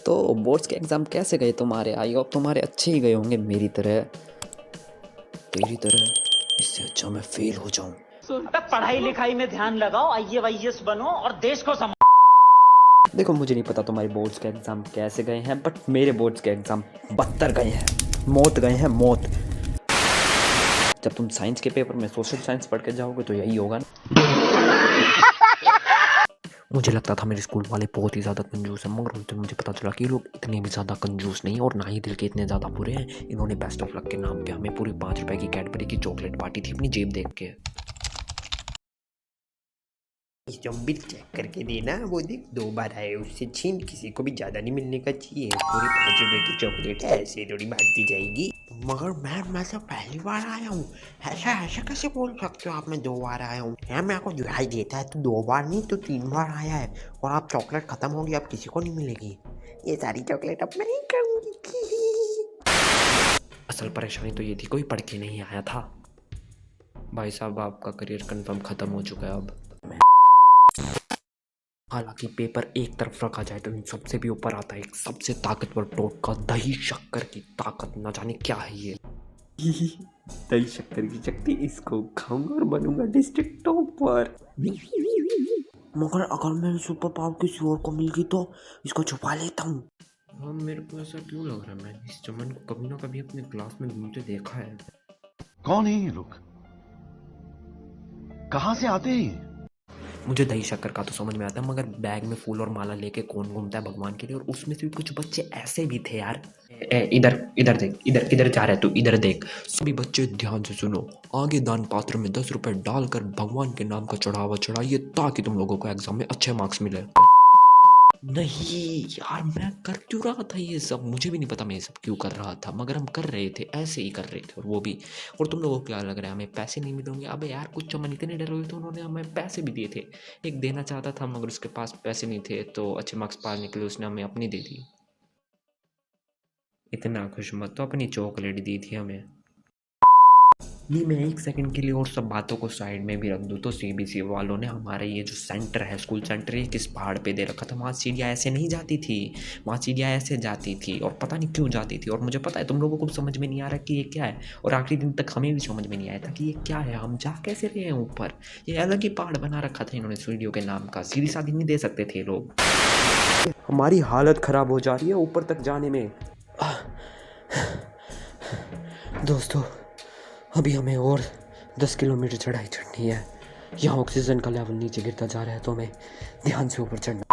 तो बोर्ड्स के एग्ज़ाम कैसे गए तुम्हारे? आई होप तुम्हारे अच्छे ही गए होंगे मेरी तरह। तेरी तरह इससे अच्छा मैं फेल हो जाऊं। अबे पढ़ाई लिखाई में ध्यान लगाओ, आईएएस बनो और देश को देखो मुझे नहीं पता तुम्हारे बोर्ड्स के एग्ज़ाम कैसे गए हैं, बट मेरे बोर्ड्स के एग्ज़ाम बदतर गए हैं, मौत गए हैं, मौत। जब तुम साइंस के पेपर में सोशल साइंस पढ़ के जाओगे तो यही होगा ना। मुझे लगता था मेरे स्कूल वाले बहुत ही ज़्यादा कंजूस हैं, मगर उस दिन मुझे पता चला कि ये लोग इतने भी ज़्यादा कंजूस नहीं और ना ही दिल के इतने ज़्यादा बुरे हैं। इन्होंने बेस्ट ऑफ लक के नाम पे हमें पूरी 5 रुपए की कैडबरी की चॉकलेट पार्टी थी अपनी जेब देख के। जो बिल चेक करके देना, वो देख 2 बार आए, उससे छीन, किसी को भी ज़्यादा नहीं मिलने का चाहिए। पूरी 5 रुपए की चॉकलेट है, ऐसे थोड़ी बांटती जाएगी। मगर मैं तो पहली बार आया हूँ, ऐसा ऐसा कैसे बोल सकते हो आप? मैं 2 बार आया हूँ यार, मेरे को दिखाई देता है तो 2 बार नहीं तो 3 बार आया है। और आप चॉकलेट ख़त्म होगी, अब किसी को नहीं मिलेगी। ये सारी चॉकलेट अब मैं नहीं खाऊंगी। असल परेशानी तो ये थी, कोई पढ़ के नहीं आया था। भाई साहब आपका करियर कंफर्म ख़त्म हो चुका है अब। हालांकि पेपर एक तरफ रखा जाए तो इन सबसे भी ऊपर आता है एक सबसे ताकतवर टोटका, दही शक्कर की ताकत। न जाने क्या है ये। दही शक्कर की शक्ति, इसको खाऊंगा और बनूंगा डिस्ट्रिक्ट टॉपर। मगर अगर मेरे सुपर पावर किसी और को मिल गई तो इसको छुपा लेता हूँ। हाँ मेरे को ऐसा क्यों लग रहा है, मैंने इस चमन को कभी ना कभी अपने क्लास में घूमते देखा है। कौन है ये लोग? कहां से आते हैं? मुझे दही शक्कर का तो समझ में आता है, मगर बैग में फूल और माला लेके कौन घूमता है भगवान के लिए? और उसमें से भी कुछ बच्चे ऐसे भी थे यार। इधर इधर देख, इधर किधर जा रहा है तू? इधर देख। सभी बच्चे ध्यान से सुनो, आगे दान पात्र में 10 रुपए डालकर भगवान के नाम का चढ़ावा चढ़ाइए ताकि तुम लोगों को एग्जाम में अच्छे मार्क्स मिले। नहीं यार, मैं कर क्यों रहा था ये सब? मुझे भी नहीं पता मैं ये सब क्यों कर रहा था, मगर हम कर रहे थे, ऐसे ही कर रहे थे। और वो भी, और तुम लोगों को क्या लग रहा है हमें पैसे नहीं मिलेंगे? अबे यार कुछ चमन इतने डरे हुए थे, उन्होंने हमें पैसे भी दिए थे। एक देना चाहता था मगर उसके पास पैसे नहीं थे, तो अच्छे मार्क्स पाने के लिए उसने हमें अपनी दे दी। इतना खुश मत, तो अपनी चॉकलेट दी थी हमें। नहीं, मैं एक सेकंड के लिए और सब बातों को साइड में भी रख दूँ तो सीबीसी वालों ने हमारे ये जो सेंटर है, स्कूल सेंटर, ये किस पहाड़ पे दे रखा था। वहाँ सीढ़ियाँ ऐसे नहीं जाती थी, वहाँ सीढ़ियाँ ऐसे जाती थी, और पता नहीं क्यों जाती थी। और मुझे पता है तुम लोगों को समझ में नहीं आ रहा कि ये क्या है, और आखिरी दिन तक हमें भी समझ में नहीं आया था कि ये क्या है, हम जा कैसे रहे हैं ऊपर। ये अलग ही पहाड़ बना रखा था इन्होंने सीढ़ियों के नाम का, सीधी साधी नहीं दे सकते थे लोग। हमारी हालत ख़राब हो जा रही है ऊपर तक जाने में। दोस्तों अभी हमें और 10 किलोमीटर चढ़ाई चढ़नी है। यहाँ ऑक्सीजन का लेवल नीचे गिरता जा रहा है, तो हमें ध्यान से ऊपर चढ़ना।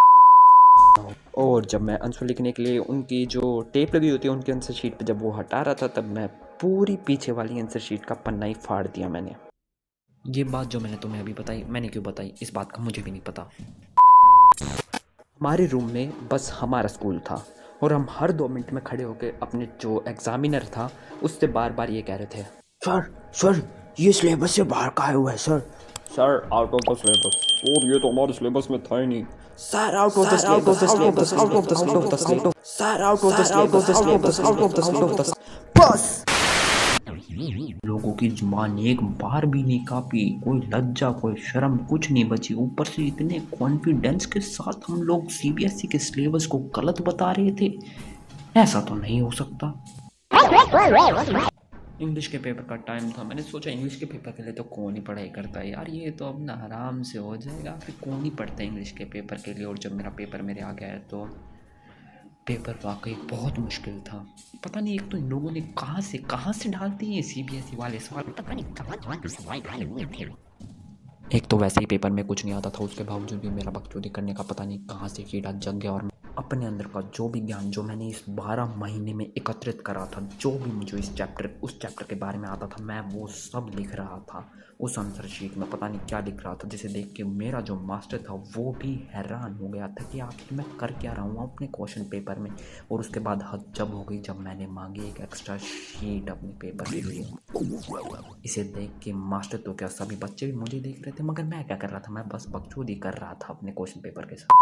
और जब मैं आंसर लिखने के लिए उनकी जो टेप लगी होती है उनकी आंसर शीट पे जब वो हटा रहा था, तब मैं पूरी पीछे वाली आंसर शीट का पन्ना ही फाड़ दिया मैंने। ये बात जो मैंने तुम्हें अभी बताई, मैंने क्यों बताई इस बात का मुझे भी नहीं पता। हमारे रूम में बस हमारा स्कूल था, और हम हर 2 मिनट में खड़े होकर अपने जो एग्जामिनर था उससे बार बार ये कह रहे थे, सर ये सिलेबस से बाहर का हुआ है sir. Sir out of the syllabus. और ये तो हमारे सिलेबस में था ही नहीं। Sir out of the syllabus, out of the syllabus, sir out of the syllabus, out of the syllabus. बस लोगों की जुबान एक बार भी नहीं कापी, कोई लज्जा कोई शर्म कुछ नहीं बची। ऊपर से इतने कॉन्फिडेंस के साथ हम लोग सीबीएसई के सिलेबस को गलत बता रहे थे। ऐसा तो नहीं हो सकता। इंग्लिश के पेपर का टाइम था, मैंने सोचा इंग्लिश के पेपर के लिए तो कौन ही पढ़ाई करता है यार, ये तो अब ना आराम से हो जाएगा, फिर कौन ही पढ़ता है इंग्लिश के पेपर के लिए। और जब मेरा पेपर मेरे आ गया है तो पेपर वाकई बहुत मुश्किल था। पता नहीं एक तो इन लोगों ने कहाँ से डालते हैं ये सीबीएसई वाले सवाल, पता नहीं कहाँ सवाल डाले हुए थे। एक तो वैसे ही पेपर में कुछ नहीं आता था, उसके बावजूद भी मेरा बकचोदी करने का पता नहीं कहाँ से कीड़ा जग गया, और अपने अंदर का जो भी ज्ञान जो मैंने इस 12 महीने में एकत्रित करा था, जो भी मुझे उस चैप्टर के बारे में आता था, मैं वो सब लिख रहा था उस आंसर शीट में। पता नहीं क्या लिख रहा था, जिसे देख के मेरा जो मास्टर था वो भी हैरान हो गया था कि आखिर मैं कर क्या रहा हूँ अपने क्वेश्चन पेपर में। और उसके बाद हद जब हो गई जब मैंने मांगी एक एक्स्ट्रा शीट अपने पेपर के लिए। इसे देख के मास्टर तो क्या, सभी बच्चे भी मुझे देख रहे थे, मगर मैं क्या कर रहा था, मैं बस बकचोदी कर रहा था अपने क्वेश्चन पेपर के साथ।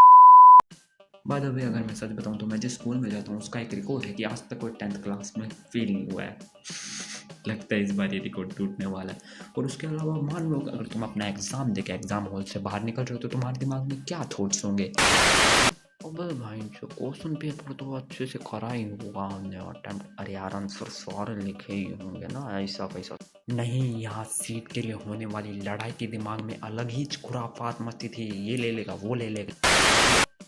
बाय द वे अगर मैं सच बताऊं तो मैं जिस स्कूल में जाता हूँ उसका एक रिकॉर्ड है कि आज तक कोई 10th क्लास में फेल नहीं हुआ है। लगता है इस बार ये रिकॉर्ड टूटने वाला है। और उसके अलावा मान लो अगर तुम अपना एग्जाम देके एग्जाम हॉल से बाहर निकल रहे हो तो तुम्हारे दिमाग में क्या थॉट्स होंगे? ओ बस भाई जो क्वेश्चन पेपर तो अच्छे से करा ही होगा हमने अटेम्प्ट। अरे यार आंसर सारे लिखे ही होंगे ना, ऐसा कैसा नहीं। यहाँ सीट के लिए होने वाली लड़ाई के दिमाग में अलग ही खुराफात मचती थी, ये ले लेगा वो ले लेगा,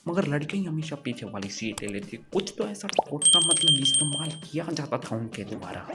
मगर लड़के ही हमेशा पीछे वाली सीट ले लेती। कुछ तो ऐसा ठोस का मतलब इस्तेमाल किया जाता था उनके द्वारा।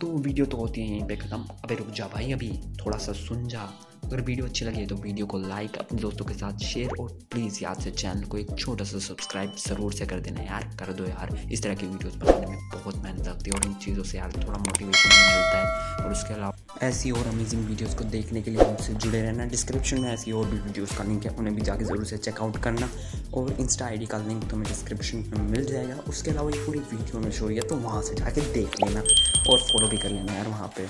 तो वीडियो तो होती है यहीं पे ख़त्म। अबे रुक जा भाई, अभी थोड़ा सा सुन जा। अगर वीडियो अच्छी लगी तो वीडियो को लाइक, अपने दोस्तों के साथ शेयर और प्लीज़ याद से चैनल को एक छोटा सा सब्सक्राइब ज़रूर से कर देना यार, कर दो यार। इस तरह की वीडियोस बनाने में बहुत मेहनत लगती है और इन चीज़ों से यार थोड़ा मोटिवेशन मिलता है। और उसके अलावा ऐसी और अमेजिंग वीडियोज़ को देखने के लिए हमसे जुड़े रहना। डिस्क्रिप्शन में ऐसी और भी वीडियोज़ का लिंक है, उन्हें भी जाके ज़रूर से चेकआउट करना। और इंस्टा ID का लिंक तुम्हें डिस्क्रिप्शन में मिल जाएगा। उसके अलावा ये पूरी वीडियो में शो है तो वहाँ से जाके देख लेना और फॉलो भी कर लेना यार वहाँ पे।